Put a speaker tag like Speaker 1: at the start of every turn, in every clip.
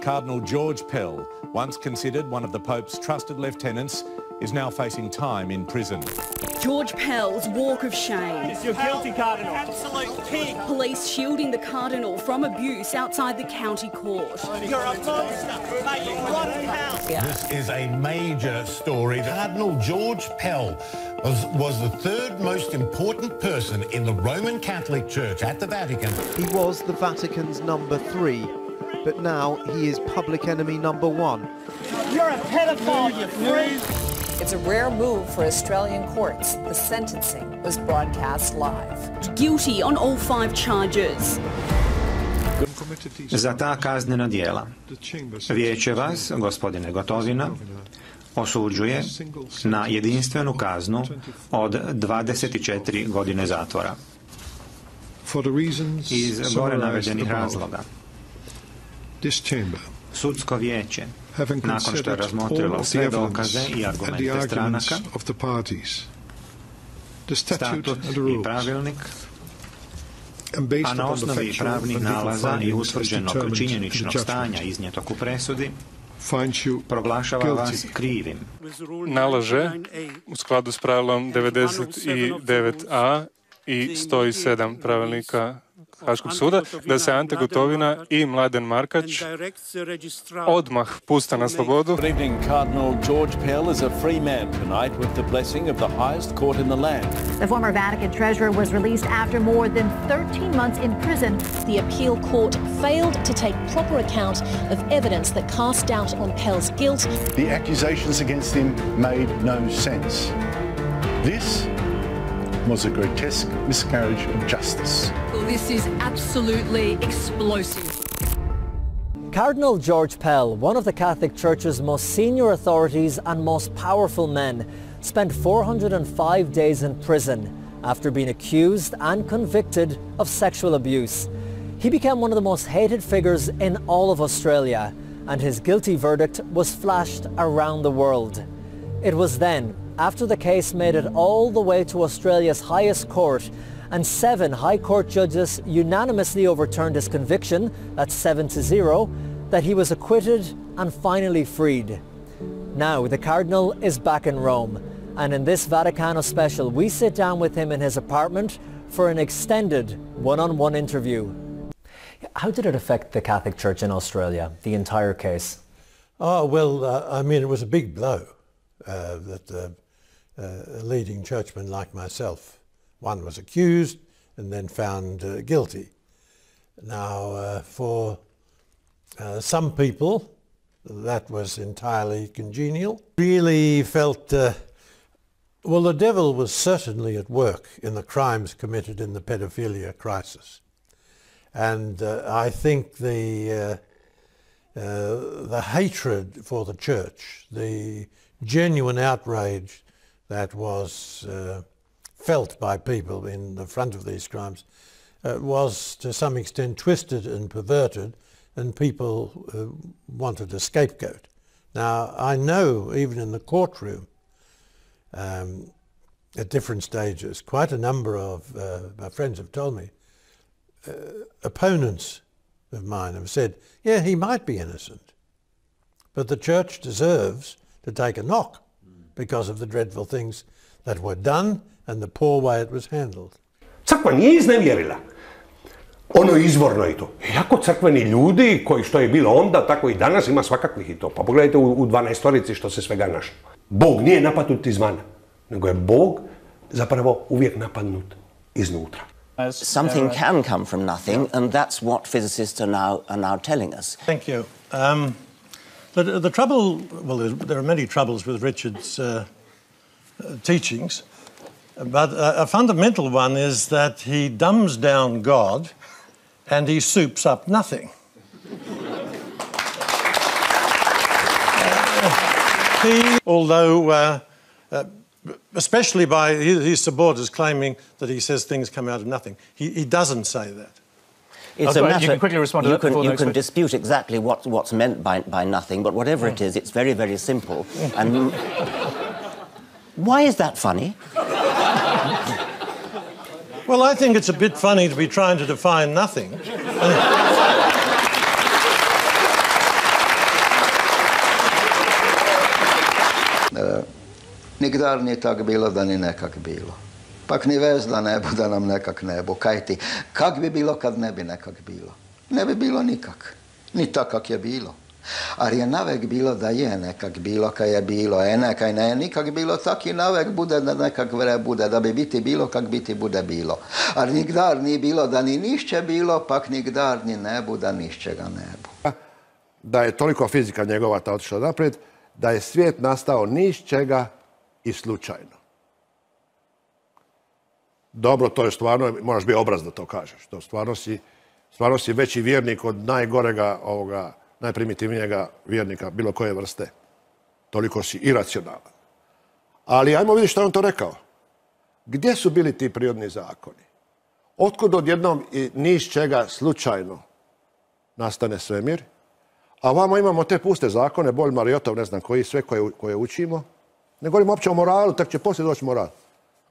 Speaker 1: Cardinal George Pell, once considered one of the Pope's trusted lieutenants, is now facing time in prison.
Speaker 2: George Pell's walk of shame.
Speaker 3: You're guilty, Cardinal. Absolute pig.
Speaker 2: Police shielding the Cardinal from abuse outside the county court.
Speaker 3: You're a monster. Mate, you rotten hell.
Speaker 4: This is a major story. Cardinal George Pell was the third most important person in the Roman Catholic Church at the Vatican.
Speaker 5: He was the Vatican's number 3, but now he is public enemy number 1.
Speaker 3: You're a pedophile, you freak.
Speaker 6: It's a rare move for Australian courts. The sentencing was broadcast live.
Speaker 2: Guilty on all 5 charges.
Speaker 7: Za ta kaznena djela Vijeće vas, gospodine Gotovina, osuđuje na jedinstvenu kaznu od 24 godine zatvora. Iz gore navedenih razloga, sudsko vijeće, nakon što je razmotrilo sve dokaze i argumente stranaka, statut i pravilnik, a na osnovi pravnih nalaza i utvrđenog činjeničnog stanja iznijetog u presudi, proglašava vas krivim.
Speaker 8: Nalaže, u skladu s pravilom 99a i 107 pravilnika Haškog suda, da se Ante Gotovina i Mladen Markač odmah puste na slobodu.
Speaker 9: Good evening. Cardinal George Pell is a free man tonight with the blessing of the highest court in the land.
Speaker 10: The former Vatican treasurer was released after more than 13 months in prison.
Speaker 11: The appeal court failed to take proper account of evidence that cast doubt on Pell's guilt.
Speaker 12: The accusations against him made no sense. This was a grotesque miscarriage of justice.
Speaker 2: Well, this is absolutely explosive.
Speaker 13: Cardinal George Pell, one of the Catholic Church's most senior authorities and most powerful men, spent 405 days in prison after being accused and convicted of sexual abuse. He became one of the most hated figures in all of Australia, and his guilty verdict was flashed around the world. It was then, after the case made it all the way to Australia's highest court, and 7 High Court judges unanimously overturned his conviction, that's 7-0, that he was acquitted and finally freed. Now the Cardinal is back in Rome, and in this Vaticano special we sit down with him in his apartment for an extended one-on-one interview. How did it affect the Catholic Church in Australia, the entire case?
Speaker 14: Oh, well, I mean, it was a big blow that a leading churchman like myself, one was accused and then found guilty. Now, for some people, that was entirely congenial. Really felt, well, the devil was certainly at work in the crimes committed in the pedophilia crisis. And I think the hatred for the church, the genuine outrage that was felt by people in the front of these crimes was to some extent twisted and perverted, and people wanted a scapegoat. Now, I know even in the courtroom, at different stages, quite a number of my friends have told me, opponents of mine have said, yeah, he might be innocent, but the church deserves to take a knock because of the dreadful things that were done and the poor way it was handled.
Speaker 15: Crkva nije iznevjerila. Ono izvorno je to. Iako crkveni ljudi, koji što je bilo onda, tako i danas, ima svakakvih i to. Pa pogledajte u 12-torici što se svega našlo. Bog nije napadnut izvana, nego je Bog zapravo uvijek napadnut iznutra.
Speaker 16: Something can come from nothing, and that's what physicists are now telling us.
Speaker 14: Thank you. The trouble, well, there are many troubles with Richard's teachings, but a fundamental one is that he dumbs down God and he soups up nothing. Although, especially by his supporters claiming that he says things come out of nothing, he doesn't say that.
Speaker 16: It's a matter,
Speaker 3: you can quickly respond to that.
Speaker 16: You can dispute exactly what's meant by nothing, but whatever it is, it's very, very simple. And why is that funny?
Speaker 14: Well, I think it's a bit funny to be trying to define nothing.
Speaker 17: Nikdar ni tak bilo, da ni nekak bilo. Pak ni vez da ne bo, da nam nekak ne bo. Kaj ti, kak bi bilo, kad ne bi nekak bilo? Ne bi bilo nikak. Ni tak, kak je bilo. Ali je navek bilo, da je nekak bilo, kaj je bilo. Nekaj ne je nikak bilo, tak i navek bude, da nekak vre bude. Da bi biti bilo, kak biti bude bilo. Ali nikdar ni bilo, da ni nišće bilo, pak nikdar ni ne bu, da nišćega ne bu.
Speaker 15: Da je toliko fizika njegova ta otišla naprijed, da je svijet nastao ni iz čega i slučajno. Dobro, to je stvarno, moraš biti obraz da to kažeš. To stvarno si veći vjernik od najgorega, najprimitivnijega vjernika bilo koje vrste. Toliko si iracionalan. Ali ajmo vidjeti što je on to rekao. Gdje su bili ti prirodni zakoni? Otkud odjednom i ni iz čega slučajno nastane svemir? A vamo imamo te puste zakone, Bolj Mariotov, ne znam koji, sve koje učimo. Ne govorimo uopće o moralu, tek će poslije doći moral.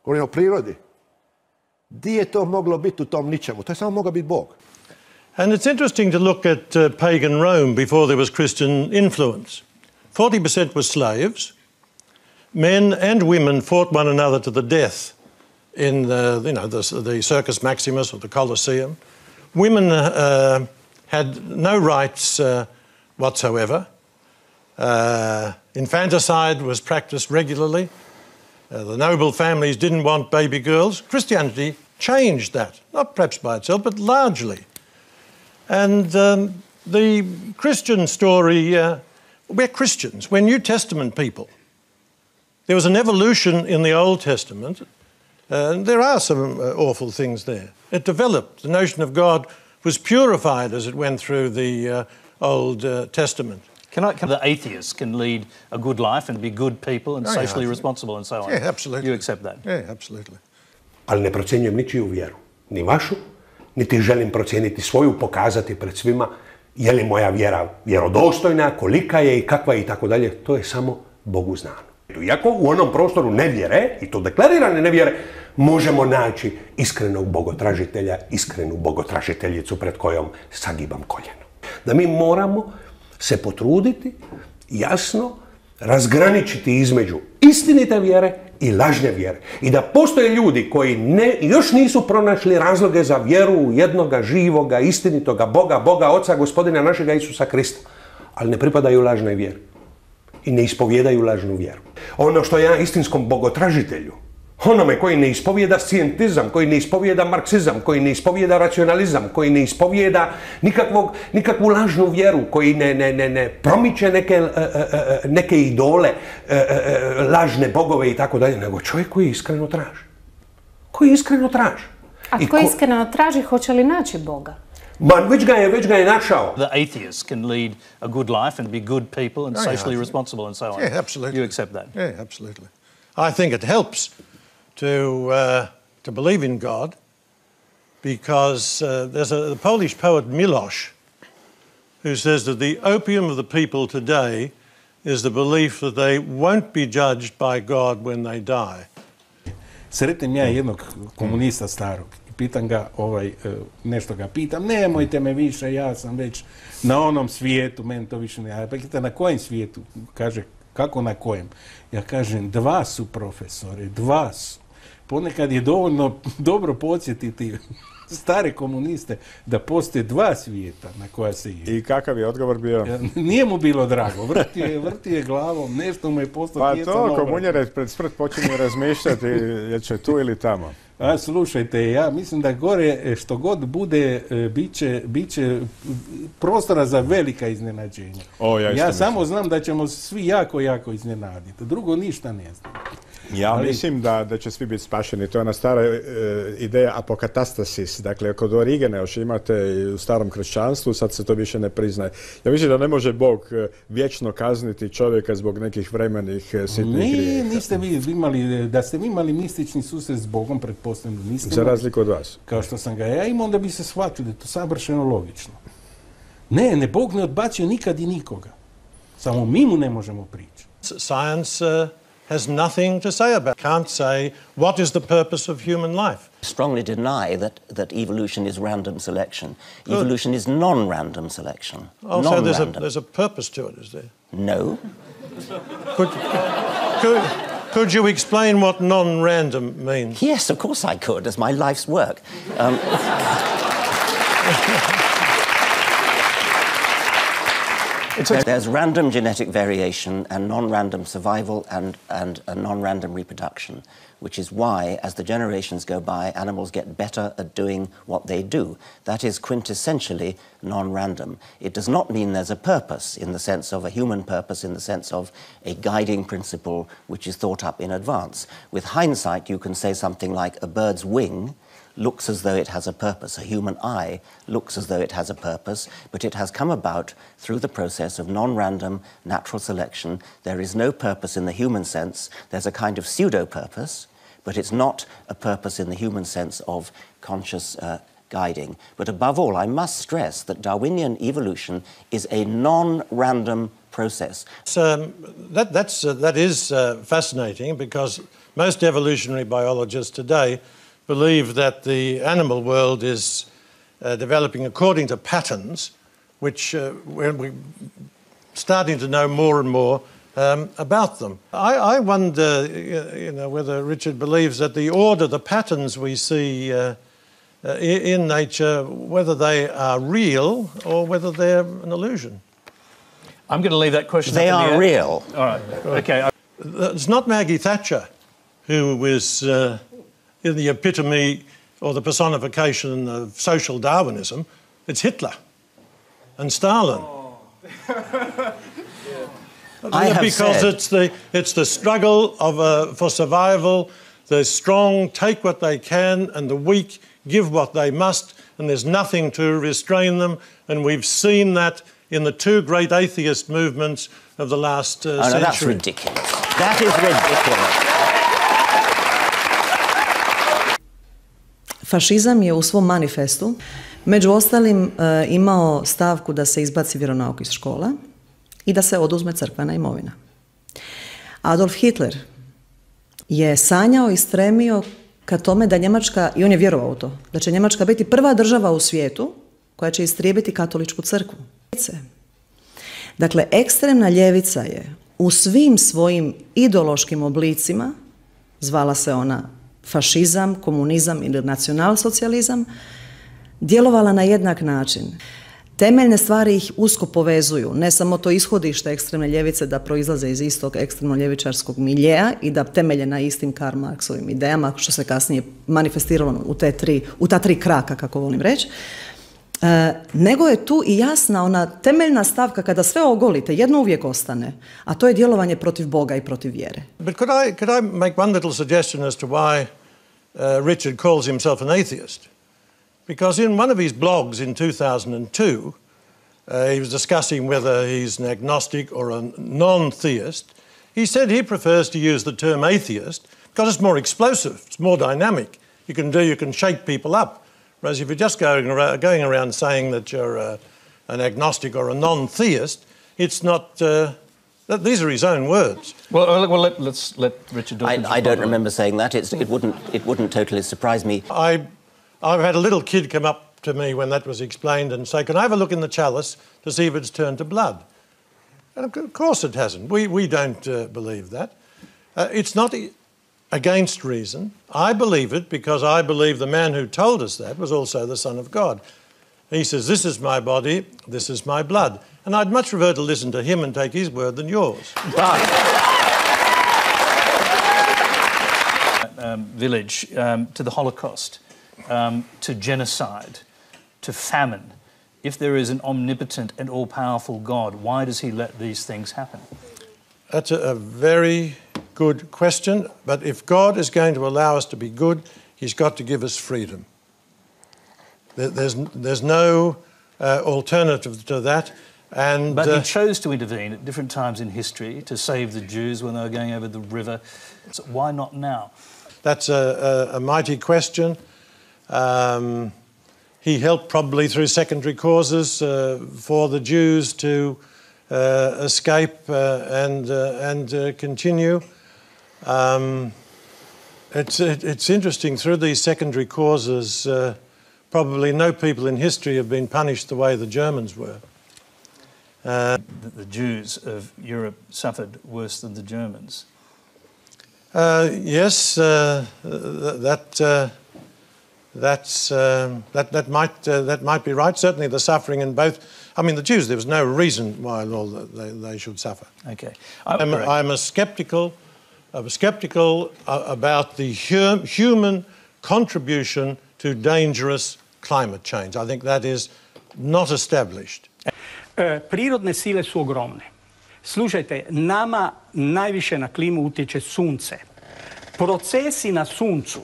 Speaker 15: Govorimo o prirodi. Di je to moglo biti u tom ničemu? To je samo mogao biti Bog.
Speaker 14: And it's interesting to look at pagan Rome before there was Christian influence. 40% were slaves. Men and women fought one another to the death in the Circus Maximus or the Colosseum. Women had no rights whatsoever. Infanticide was practiced regularly. The noble families didn't want baby girls. Christianity changed that, not perhaps by itself, but largely. And the Christian story, we're Christians, we're New Testament people. There was an evolution in the Old Testament, and there are some awful things there. It developed. The notion of God was purified as it went through the Old Testament.
Speaker 18: The atheists can lead a good life and be good people and socially responsible and so on.
Speaker 14: Yeah, absolutely.
Speaker 18: You accept that?
Speaker 14: Yeah, absolutely.
Speaker 15: Ali ne procjenjujem ničiju vjeru. Ni vašu, niti želim procijeniti svoju, pokazati pred svima je li moja vjera vjerodostojna, kolika je i kakva je i tako dalje. To je samo Bogu znano. Iako u onom prostoru nevjere, i to deklarirane nevjere, možemo naći iskrenog bogotražitelja, iskrenu bogotražiteljicu pred kojom sagibam koljeno. Da mi moramo se potruditi, jasno, razgraničiti između istinite vjere i lažne vjere. I da postoje ljudi koji još nisu pronašli razloge za vjeru u jednoga živoga, istinitoga Boga, Boga Oca, Gospodina našega Isusa Krista, ali ne pripadaju lažnoj vjeri i ne ispovjedaju lažnu vjeru. Ono što ja istinskom bogotražitelju, onome koji ne ispovjeda scientizam, koji ne ispovjeda marksizam, koji ne ispovjeda racionalizam, koji ne ispovjeda nikakvu lažnu vjeru, koji ne promiče neke idole, lažne bogove i tako dalje, nego čovjek koji iskreno traži. Koji iskreno traži.
Speaker 19: A tko iskreno traži, hoće li naći Boga?
Speaker 15: Već ga je našao.
Speaker 18: The atheists can lead a good life and be good people and socially responsible and so on.
Speaker 14: Yeah, absolutely.
Speaker 18: You accept that?
Speaker 14: Yeah, absolutely. I think it helps to believe in God because there's the Polish poet Milosz who says that the opium of the people today is the belief that they won't be judged by God when they die.
Speaker 20: Sretnem ja jednog komunista starog i pitam ga, nešto ga pitam, nemojte me više, ja sam već na onom svijetu, meni to više ne... Pa kita, na kojem svijetu? Kaže, kako na kojem? Ja kažem, dva su profesore, dva su. Ponekad je dovoljno dobro podsjetiti stare komuniste da postoje dva svijeta na koja se ide.
Speaker 21: I kakav je odgovor bio?
Speaker 20: Nije mu bilo drago, vrti je glavom, nešto mu je postao djeca na
Speaker 21: to komunjere pred smrt počinju razmišljati jer će tu ili tamo.
Speaker 20: A slušajte, ja mislim da gore što god bude, bit će prostora za velika iznenađenja. Ja samo znam da ćemo svi jako, jako iznenaditi. Drugo ništa ne znam.
Speaker 21: Ja mislim da će svi biti spašeni. To je ona stara ideja apokatastasis. Dakle, kod Origena još imate u starom kršćanstvu, sad se to više ne priznaje. Ja mislim da ne može Bog vječno kazniti čovjeka zbog nekih vremenih sitnih grijeha.
Speaker 20: Niste vi imali, da ste vi imali mistični susret s Bogom, pretpostavljeno niste.
Speaker 21: Za razliku od vas.
Speaker 20: Kao što sam ga ja imao, onda bi se shvatili, to savršeno logično. Ne, Bog ne odbacio nikad i nikoga. Samo mi mu ne možemo pričati.
Speaker 14: Science has nothing to say about it. Can't say what is the purpose of human life.
Speaker 16: Strongly deny that evolution is random selection. Evolution is non-random selection.
Speaker 14: Oh, so there's a purpose to it, is there?
Speaker 16: No.
Speaker 1: Could you explain what non-random means?
Speaker 16: Yes, of course I could. It's my life's work. There's random genetic variation and non-random survival and a non-random reproduction, which is why, as the generations go by, animals get better at doing what they do. That is quintessentially non-random. It does not mean there's a purpose in the sense of a human purpose, in the sense of a guiding principle which is thought up in advance. With hindsight, you can say something like a bird's wing looks as though it has a purpose. A human eye looks as though it has a purpose, but it has come about through the process of non-random natural selection. There is no purpose in the human sense. There's a kind of pseudo-purpose, but it's not a purpose in the human sense of conscious guiding. But above all, I must stress that Darwinian evolution is a non-random process.
Speaker 1: That is fascinating, because most evolutionary biologists today believe that the animal world is developing according to patterns, which we're starting to know more and more about them. I wonder, whether Richard believes that the order, the patterns we see in nature, whether they are real or whether they're an illusion.
Speaker 18: I'm going to leave that question.
Speaker 16: They are real.
Speaker 18: All right. Okay.
Speaker 1: It's not Maggie Thatcher who was in the epitome or the personification of social Darwinism. It's Hitler and Stalin. Because it's the struggle for survival. The strong take what they can and the weak give what they must, and there's nothing to restrain them. And we've seen that in the two great atheist movements of the last century.
Speaker 16: No, that's ridiculous. That is ridiculous.
Speaker 22: Fašizam je u svom manifestu među ostalim imao stavku da se izbaci vjeronauk iz škola i da se oduzme crkvena imovina. Adolf Hitler je sanjao i stremio ka tome da Njemačka, i on je vjerovao u to, da će Njemačka biti prva država u svijetu koja će istrijebiti katoličku crkvu. Dakle, ekstremna ljevica je u svim svojim ideološkim oblicima, zvala se ona fašizam, komunizam ili nacionalsocijalizam, djelovala na jednak način. Temeljne stvari ih usko povezuju, ne samo to ishodište ekstremne ljevice da proizlaze iz istog ekstremno-ljevičarskog miljeja i da temelje na istim Karl Marxovim idejama, što se kasnije manifestiralo u ta tri kraka, kako volim reći, nego je tu i jasna ona temeljna stavka kada sve ogolite, jedno uvijek ostane, a to je djelovanje protiv Boga i protiv vjere.
Speaker 1: But could I make one little suggestion as to why Richard calls himself an atheist? Because in one of his blogs in 2002, he was discussing whether he's an agnostic or a non-theist. He said he prefers to use the term atheist because it's more explosive, it's more dynamic. You can shake people up. Whereas if you're just going around saying that you're an agnostic or a non-theist, it's not. These are his own words.
Speaker 18: Well, let's let Richard.
Speaker 16: I don't remember saying that. It wouldn't totally surprise me.
Speaker 1: I've had a little kid come up to me when that was explained and say, "Can I have a look in the chalice to see if it's turned to blood?" And of course it hasn't. We don't believe that. It's not against reason. I believe it because I believe the man who told us that was also the Son of God. He says, "This is my body, this is my blood." And I'd much prefer to listen to him and take his word than yours.
Speaker 18: Village, to the Holocaust, to genocide, to famine. If there is an omnipotent and all-powerful God, why does he let these things happen?
Speaker 1: That's a very good question, but if God is going to allow us to be good, he's got to give us freedom. There's no alternative to that.
Speaker 18: But he chose to intervene at different times in history to save the Jews when they were going over the river. So why not now?
Speaker 1: That's a mighty question. He helped probably through secondary causes for the Jews to escape and continue. It's interesting, through these secondary causes, probably no people in history have been punished the way the Germans were.
Speaker 18: The Jews of Europe suffered worse than the Germans.
Speaker 1: Yes, that might be right. Certainly, the suffering in both. I mean, the Jews. There was no reason why they should suffer.
Speaker 18: Okay,
Speaker 1: I'm skeptical about the human contribution to dangerous climate change. I think that is not established.
Speaker 4: Prirodne sile su ogromne. Slušajte, nama najviše na klimu utječe sunce. Procesi na suncu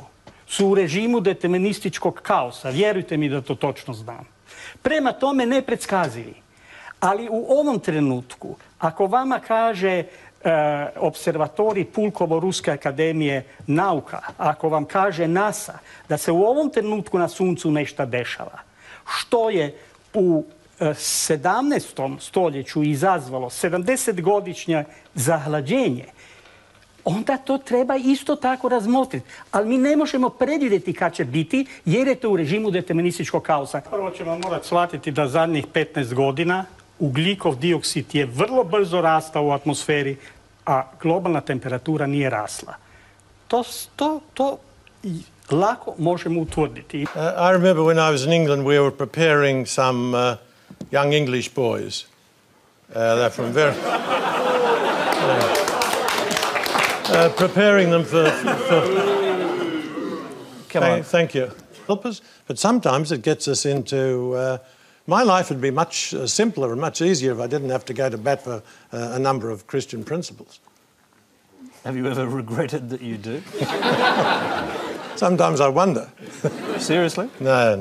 Speaker 4: su u režimu determinističkog kaosa. Vjerujte mi da to točno znam. Prema tome nepredskazivi. Ali u ovom trenutku, ako vama kaže observatorij Pulkovo-Ruske akademije nauka, ako vam kaže NASA da se u ovom trenutku na suncu nešto dešava, što je u 17. stoljeću izazvalo 70-godišnje zahlađenje, onda to treba isto tako razmotriti. Ali mi ne možemo predvidjeti kad će biti, jer je to u režimu determinističkog kaosa. Prvo ćemo morati shvatiti da zadnjih 15 godina ugljikov dioksid je vrlo brzo rastao u atmosferi, a globalna temperatura nije rasla. To lako možemo utvrditi.
Speaker 1: I remember when I was in England, we were preparing some young English boys. They're from very... preparing them for thank you. Help us, but sometimes it gets us into... my life would be much simpler and much easier if I didn't have to go to bat for a number of Christian principles.
Speaker 18: Have you ever regretted that you do?
Speaker 1: Sometimes I wonder.
Speaker 18: Seriously?
Speaker 1: No.